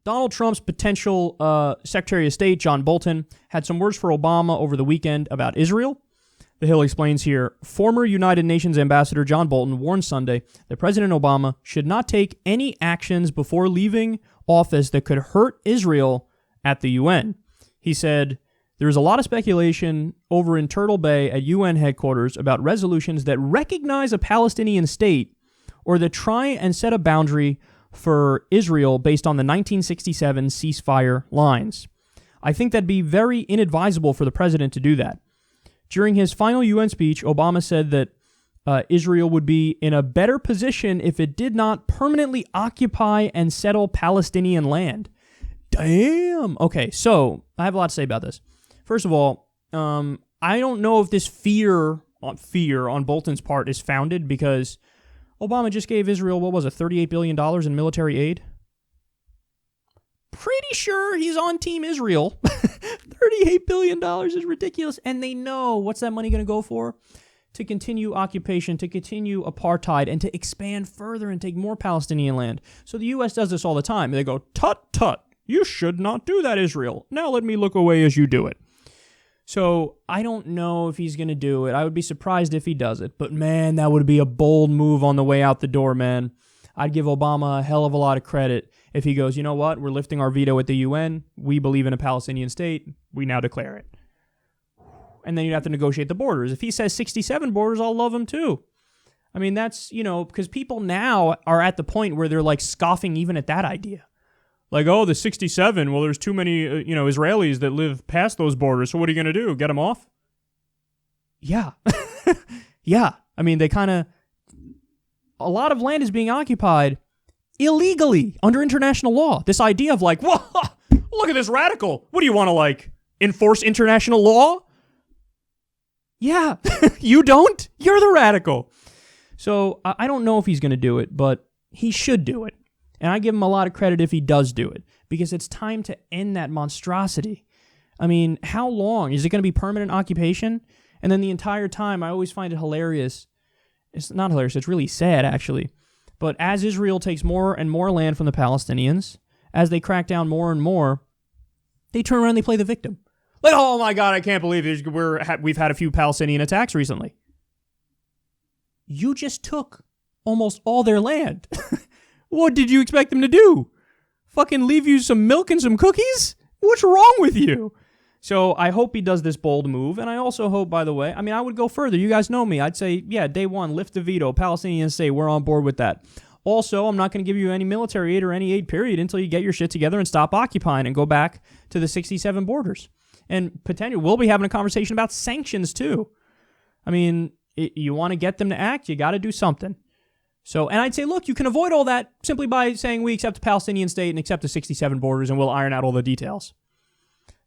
Donald Trump's potential Secretary of State, John Bolton, had some words for Obama over the weekend about Israel. The Hill explains here, former United Nations Ambassador John Bolton warned Sunday that President Obama should not take any actions before leaving office that could hurt Israel at the UN. He said, there is a lot of speculation over in Turtle Bay at UN headquarters about resolutions that recognize a Palestinian state or that try and set a boundary for Israel based on the 1967 ceasefire lines. I think that'd be very inadvisable for the president to do that. During his final UN speech, Obama said that Israel would be in a better position if it did not permanently occupy and settle Palestinian land. Damn. Okay, so I have a lot to say about this. First of all, I don't know if this fear on Bolton's part is founded because Obama just gave Israel, what was it, $38 billion in military aid? Pretty sure he's on Team Israel. $38 billion is ridiculous. And they know, what's that money going to go for? To continue occupation, to continue apartheid, and to expand further and take more Palestinian land. So the U.S. does this all the time. They go, tut, tut, you should not do that, Israel. Now let me look away as you do it. So I don't know if he's going to do it. I would be surprised if he does it. But man, that would be a bold move on the way out the door, man. I'd give Obama a hell of a lot of credit if he goes, you know what, we're lifting our veto at the UN. We believe in a Palestinian state. We now declare it. And then you'd have to negotiate the borders. If he says 67 borders, I'll love him too. I mean, that's, because people now are at the point where they're like scoffing even at that idea. Like, oh, the 67, well, there's too many, Israelis that live past those borders, so what are you going to do, get them off? Yeah. Yeah. I mean, a lot of land is being occupied illegally under international law. This idea of like, whoa, look at this radical. What do you want to, enforce international law? Yeah. You don't? You're the radical. So I don't know if he's going to do it, but he should do it. And I give him a lot of credit if he does do it, because it's time to end that monstrosity. I mean, how long? Is it going to be permanent occupation? And then the entire time, I always find it hilarious. It's not hilarious, it's really sad, actually. But as Israel takes more and more land from the Palestinians, as they crack down more and more, they turn around and they play the victim. Like, oh my God, I can't believe we've had a few Palestinian attacks recently. You just took almost all their land. What did you expect them to do? Fucking leave you some milk and some cookies? What's wrong with you? So I hope he does this bold move, and I also hope, by the way, I would go further. You guys know me. I'd say, yeah, day one, lift the veto. Palestinians say we're on board with that. Also, I'm not going to give you any military aid or any aid, period, until you get your shit together and stop occupying and go back to the 67 borders. And potentially, we'll be having a conversation about sanctions, too. I mean, you want to get them to act, you got to do something. So, and I'd say, look, you can avoid all that simply by saying we accept the Palestinian state and accept the 67 borders, and we'll iron out all the details.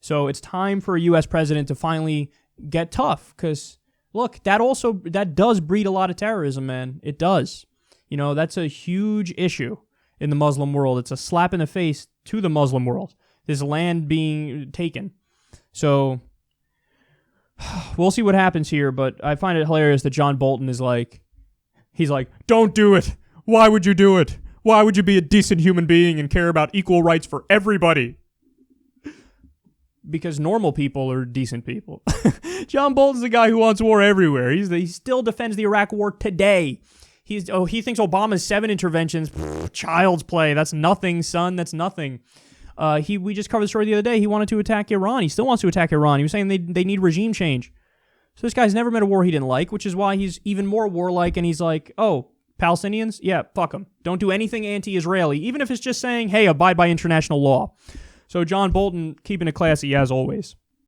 So it's time for a U.S. president to finally get tough, because, look, that does breed a lot of terrorism, man. It does. That's a huge issue in the Muslim world. It's a slap in the face to the Muslim world, this land being taken. So we'll see what happens here, but I find it hilarious that John Bolton is like, he's like, don't do it. Why would you do it? Why would you be a decent human being and care about equal rights for everybody? Because normal people are decent people. John Bolton's the guy who wants war everywhere. He still defends the Iraq war today. He thinks Obama's 7 interventions, child's play. That's nothing, son. That's nothing. We just covered the story the other day. He wanted to attack Iran. He still wants to attack Iran. He was saying they need regime change. So this guy's never met a war he didn't like, which is why he's even more warlike, and he's like, oh, Palestinians? Yeah, fuck them. Don't do anything anti-Israeli, even if it's just saying, hey, abide by international law. So John Bolton, keeping it classy as always.